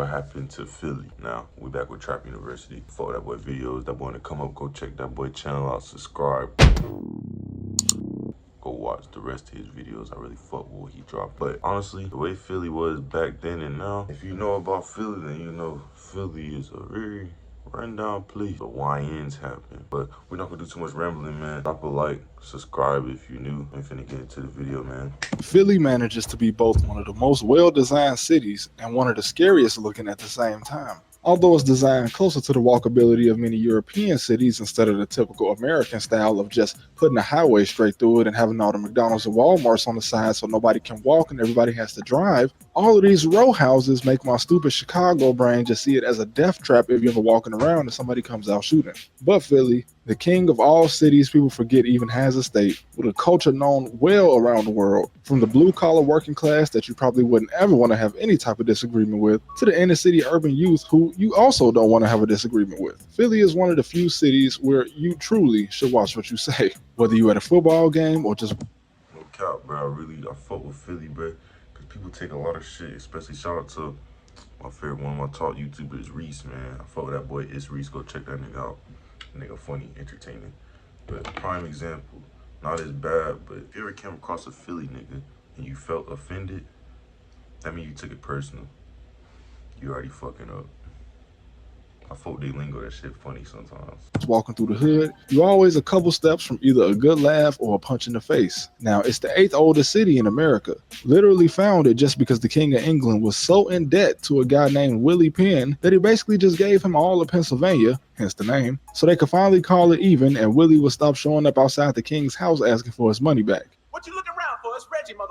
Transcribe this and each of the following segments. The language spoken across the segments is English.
what happened to Philly. Now, we back with Trap University. Follow that boy videos. That boy wanna come up, go check that boy channel out, subscribe. Go watch the rest of his videos. I really fuck with what he dropped. But honestly, the way Philly was back then and now, if you know about Philly, then you know Philly is a very rundown place. The YNs happen. But we're not gonna do too much rambling, man. Drop a like, subscribe if you're new. I'm finna get into the video, man. Philly manages to be both one of the most well-designed cities and one of the scariest looking at the same time. Although it's designed closer to the walkability of many European cities instead of the typical American style of just putting a highway straight through it and having all the McDonald's and Walmarts on the side so nobody can walk and everybody has to drive, all of these row houses make my stupid Chicago brain just see it as a death trap if you're ever walking around and somebody comes out shooting. But Philly, the king of all cities people forget even has a state, with a culture known well around the world, from the blue-collar working class that you probably wouldn't ever want to have any type of disagreement with, to the inner-city urban youth who you also don't want to have a disagreement with. Philly is one of the few cities where you truly should watch what you say, whether you're at a football game or just... No cap, bro. I fuck with Philly, bro, because people take a lot of shit, especially shout out to my favorite one of my top YouTubers, Reese, man. I fuck with that boy, It's Reese. Go check that nigga out. Nigga funny, entertaining. But prime example, not as bad, but if you ever came across a Philly nigga and you felt offended, that means you took it personal. You already fucking up. I fuck they lingo, that shit funny sometimes. walking through the hood, you're always a couple steps from either a good laugh or a punch in the face. Now, it's the 8th oldest city in America, literally founded just because the King of England was so in debt to a guy named Willie Penn that he basically just gave him all of Pennsylvania, hence the name, so they could finally call it even and Willie would stop showing up outside the king's house asking for his money back. What you looking around for? It's Reggie, motherfucker.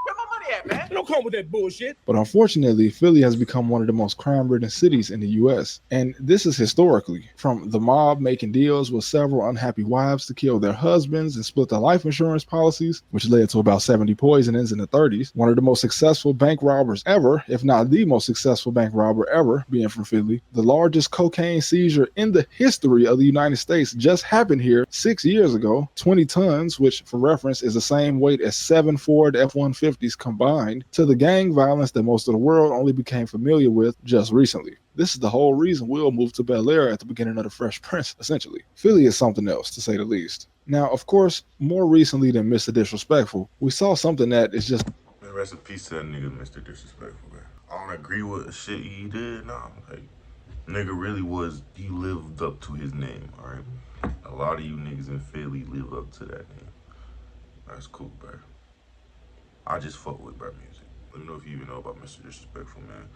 Where my money at, man? Don't come with that bullshit. But unfortunately, Philly has become one of the most crime-ridden cities in the U.S. And this is historically, from the mob making deals with several unhappy wives to kill their husbands and split their life insurance policies, which led to about 70 poisonings in the 30s. One of the most successful bank robbers ever, if not the most successful bank robber ever, being from Philly. The largest cocaine seizure in the history of the United States just happened here 6 years ago, 20 tons, which for reference is the same weight as 7 Ford F-150s combined, to the gang violence that most of the world only became familiar with just recently. This is the whole reason Will moved to Bel Air at the beginning of The Fresh Prince, essentially. Philly is something else, to say the least. Now, of course, more recently than Mr. Disrespectful, we saw something that is just... Man, rest in peace to that nigga, Mr. Disrespectful, man. I don't agree with the shit he did, nah. Like, nigga really was, he lived up to his name, alright? A lot of you niggas in Philly live up to that name. That's cool, bro. I just fuck with rap music. Let me know if you even know about Mr. Disrespectful, man.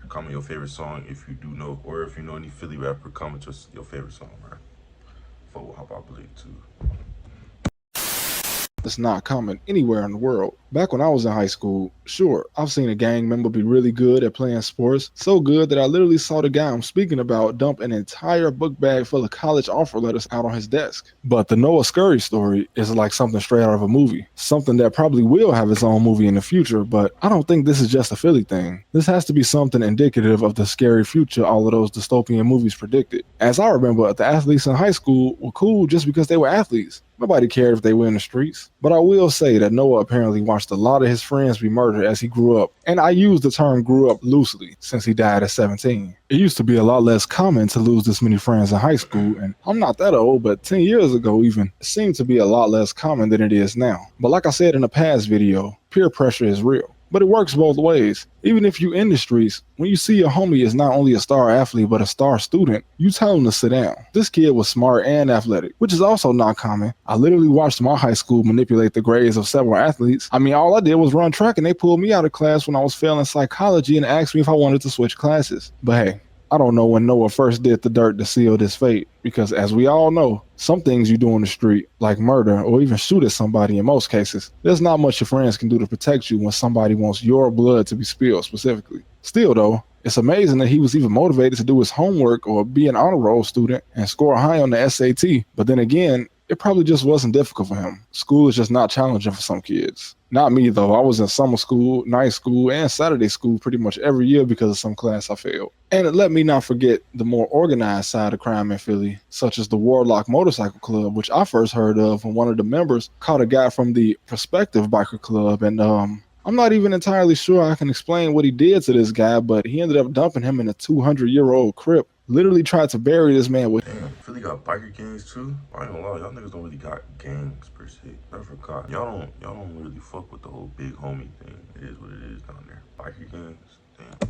Comment your favorite song if you do know, or if you know any Philly rapper, comment your favorite song, man. Fuck with Hop Out Blade too. It's not common anywhere in the world. Back when I was in high school, sure, I've seen a gang member be really good at playing sports, so good that I literally saw the guy I'm speaking about dump an entire book bag full of college offer letters out on his desk. But the Noah Scurry story is like something straight out of a movie, something that probably will have its own movie in the future, but I don't think this is just a Philly thing. This has to be something indicative of the scary future all of those dystopian movies predicted. As I remember, the athletes in high school were cool just because they were athletes. Nobody cared if they were in the streets. But I will say that Noah apparently watched a lot of his friends be murdered as he grew up. And I use the term grew up loosely since he died at 17. It used to be a lot less common to lose this many friends in high school. And I'm not that old, but 10 years ago even, it seemed to be a lot less common than it is now. But like I said in a past video, peer pressure is real. But it works both ways. Even if you in the streets, when you see your homie is not only a star athlete, but a star student, you tell him to sit down. This kid was smart and athletic, which is also not common. I literally watched my high school manipulate the grades of several athletes. I mean, all I did was run track and they pulled me out of class when I was failing psychology and asked me if I wanted to switch classes. But hey, I don't know when Noah first did the dirt to seal this fate, because as we all know, some things you do in the street, like murder or even shoot at somebody in most cases, there's not much your friends can do to protect you when somebody wants your blood to be spilled specifically. Still though, it's amazing that he was even motivated to do his homework or be an honor roll student and score high on the SAT. But then again, it probably just wasn't difficult for him. School is just not challenging for some kids. Not me though. I was in summer school, night school, and Saturday school pretty much every year because of some class I failed. And let me not forget the more organized side of crime in Philly, such as the Warlock Motorcycle Club, which I first heard of when one of the members caught a guy from the Prospective Biker Club and I'm not even entirely sure I can explain what he did to this guy, but he ended up dumping him in a 200-year-old crypt. Literally tried to bury this man with. Damn, Philly got biker gangs too? I ain't gonna lie, y'all niggas don't really got gangs per se. I forgot. Y'all don't really fuck with the whole big homie thing. It is what it is down there. Biker gangs.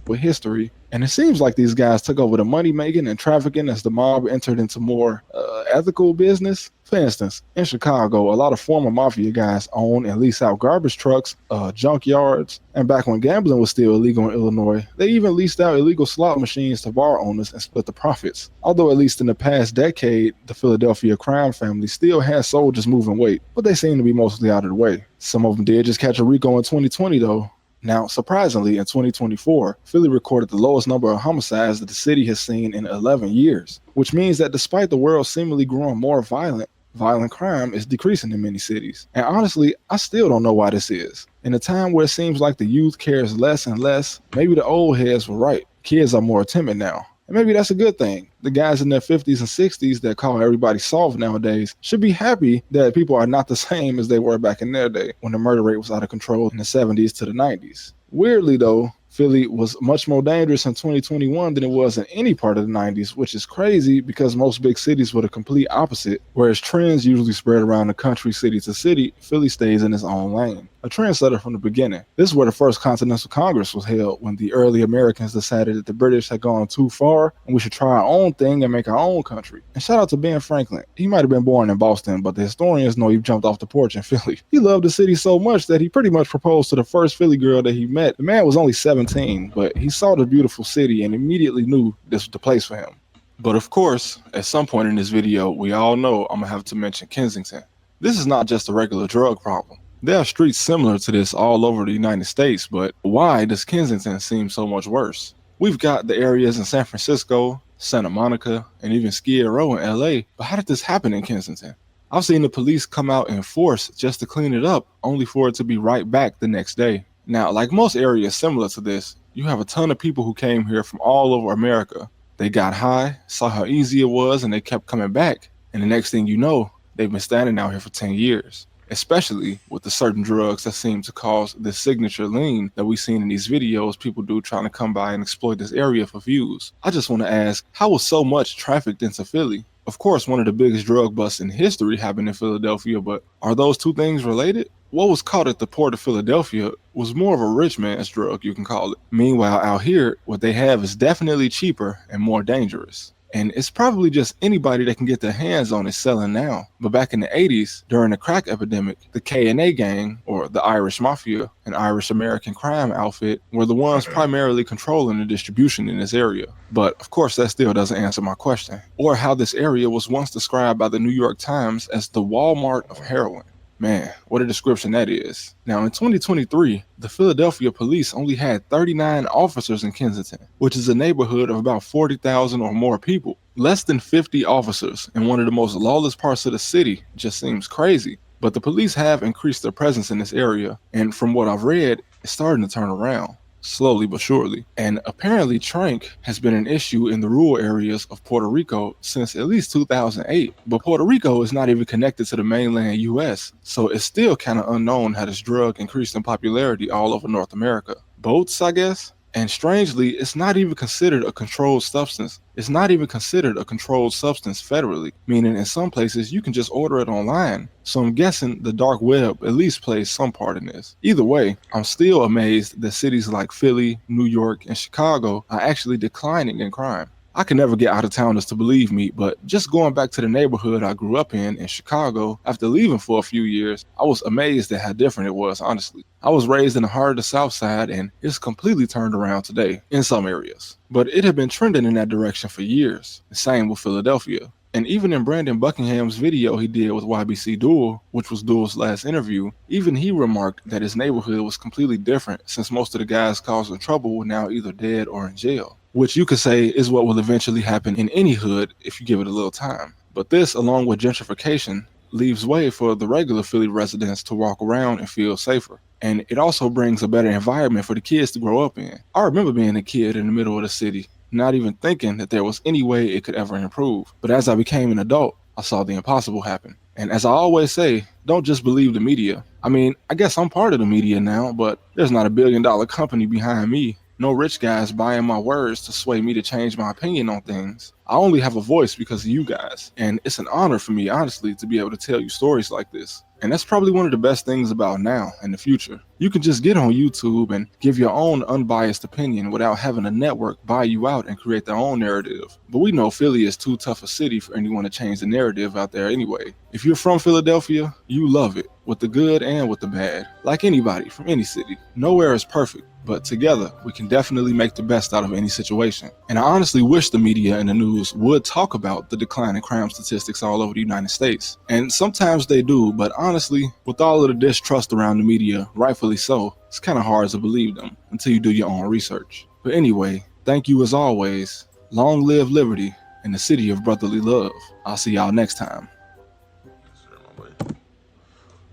With history, and it seems like these guys took over the money making and trafficking as the mob entered into more ethical business. For instance, in Chicago, a lot of former mafia guys own and lease out garbage trucks, junkyards, and back when gambling was still illegal in Illinois, they even leased out illegal slot machines to bar owners and split the profits. Although at least in the past decade, the Philadelphia crime family still has soldiers moving weight, but they seem to be mostly out of the way. Some of them did just catch a RICO in 2020 though. Now, surprisingly, in 2024, Philly recorded the lowest number of homicides that the city has seen in 11 years, which means that despite the world seemingly growing more violent crime is decreasing in many cities. And honestly, I still don't know why this is. In a time where it seems like the youth cares less and less, maybe the old heads were right. Kids are more timid now. And maybe that's a good thing. The guys in their 50s and 60s that call everybody soft nowadays should be happy that people are not the same as they were back in their day when the murder rate was out of control in the 70s to the 90s. Weirdly though, Philly was much more dangerous in 2021 than it was in any part of the 90s, which is crazy because most big cities were the complete opposite. Whereas trends usually spread around the country, city to city, Philly stays in its own lane. A trendsetter from the beginning. This is where the first Continental Congress was held, when the early Americans decided that the British had gone too far and we should try our own thing and make our own country. And shout out to Ben Franklin. He might have been born in Boston, but the historians know he jumped off the porch in Philly. He loved the city so much that he pretty much proposed to the first Philly girl that he met. The man was only 17, but he saw the beautiful city and immediately knew this was the place for him. But of course, at some point in this video, we all know I'm gonna have to mention Kensington. This is not just a regular drug problem. There are streets similar to this all over the United States, but why does Kensington seem so much worse? We've got the areas in San Francisco, Santa Monica, and even Skid Row in LA, but how did this happen in Kensington? I've seen the police come out in force just to clean it up, only for it to be right back the next day. Now, like most areas similar to this, you have a ton of people who came here from all over America. They got high, saw how easy it was, and they kept coming back. And the next thing you know, they've been standing out here for 10 years. Especially with the certain drugs that seem to cause this signature lean that we've seen in these videos people do trying to come by and exploit this area for views. I just want to ask, how was so much trafficked into Philly? Of course, one of the biggest drug busts in history happened in Philadelphia, but are those two things related? What was caught at the port of Philadelphia was more of a rich man's drug, you can call it. Meanwhile, out here, what they have is definitely cheaper and more dangerous. And it's probably just anybody that can get their hands on it selling now. But back in the 80s, during the crack epidemic, the K&A gang, or the Irish Mafia, an Irish American crime outfit, were the ones primarily controlling the distribution in this area. But of course, that still doesn't answer my question, or how this area was once described by the New York Times as the Walmart of heroin. Man, what a description that is. Now, in 2023, the Philadelphia police only had 39 officers in Kensington, which is a neighborhood of about 40,000 or more people. Less than 50 officers in one of the most lawless parts of the city just seems crazy. But the police have increased their presence in this area, and from what I've read, it's starting to turn around. Slowly but surely. And apparently trank has been an issue in the rural areas of Puerto Rico since at least 2008. But Puerto Rico is not even connected to the mainland US, so it's still kind of unknown how this drug increased in popularity all over North America. Boats, I guess? And strangely, it's not even considered a controlled substance. It's not even considered a controlled substance federally, meaning in some places you can just order it online. So I'm guessing the dark web at least plays some part in this. Either way, I'm still amazed that cities like Philly, New York, and Chicago are actually declining in crime. I can never get out-of-towners to believe me, but just going back to the neighborhood I grew up in Chicago, after leaving for a few years, I was amazed at how different it was, honestly. I was raised in the heart of the South Side, and it's completely turned around today, in some areas. But it had been trending in that direction for years. The same with Philadelphia. And even in Brandon Buckingham's video he did with YBC Duel, which was Duel's last interview, even he remarked that his neighborhood was completely different since most of the guys causing trouble were now either dead or in jail. Which you could say is what will eventually happen in any hood if you give it a little time. But this, along with gentrification, leaves way for the regular Philly residents to walk around and feel safer. And it also brings a better environment for the kids to grow up in. I remember being a kid in the middle of the city, not even thinking that there was any way it could ever improve. But as I became an adult, I saw the impossible happen. And as I always say, don't just believe the media. I mean, I guess I'm part of the media now, but there's not $1 billion company behind me. No rich guys buying my words to sway me to change my opinion on things. I only have a voice because of you guys. And it's an honor for me, honestly, to be able to tell you stories like this. And that's probably one of the best things about now and the future. You can just get on YouTube and give your own unbiased opinion without having a network buy you out and create their own narrative. But we know Philly is too tough a city for anyone to change the narrative out there anyway. If you're from Philadelphia, you love it, with the good and with the bad. Like anybody from any city, nowhere is perfect, but together we can definitely make the best out of any situation. And I honestly wish the media and the news would talk about the decline in crime statistics all over the United States. And sometimes they do, but honestly, with all of the distrust around the media, rightfully so, it's kind of hard to believe them until you do your own research. But anyway, thank you as always. Long live liberty and the city of brotherly love. I'll see y'all next time.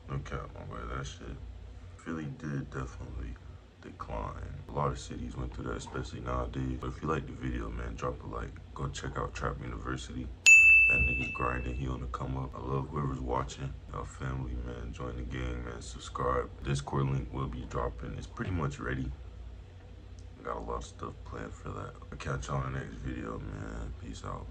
No cap, my boy, that shit. Philly did definitely decline. A lot of cities went through that, especially nowadays. But if you like the video, man, drop a like. Go check out Trap University. That nigga's grinding, he on the come up. I love whoever's watching. Y'all family, man. Join the gang, man. Subscribe. Discord link will be dropping. It's pretty much ready. Got a lot of stuff planned for that. I'll catch y'all in the next video, man. Peace out.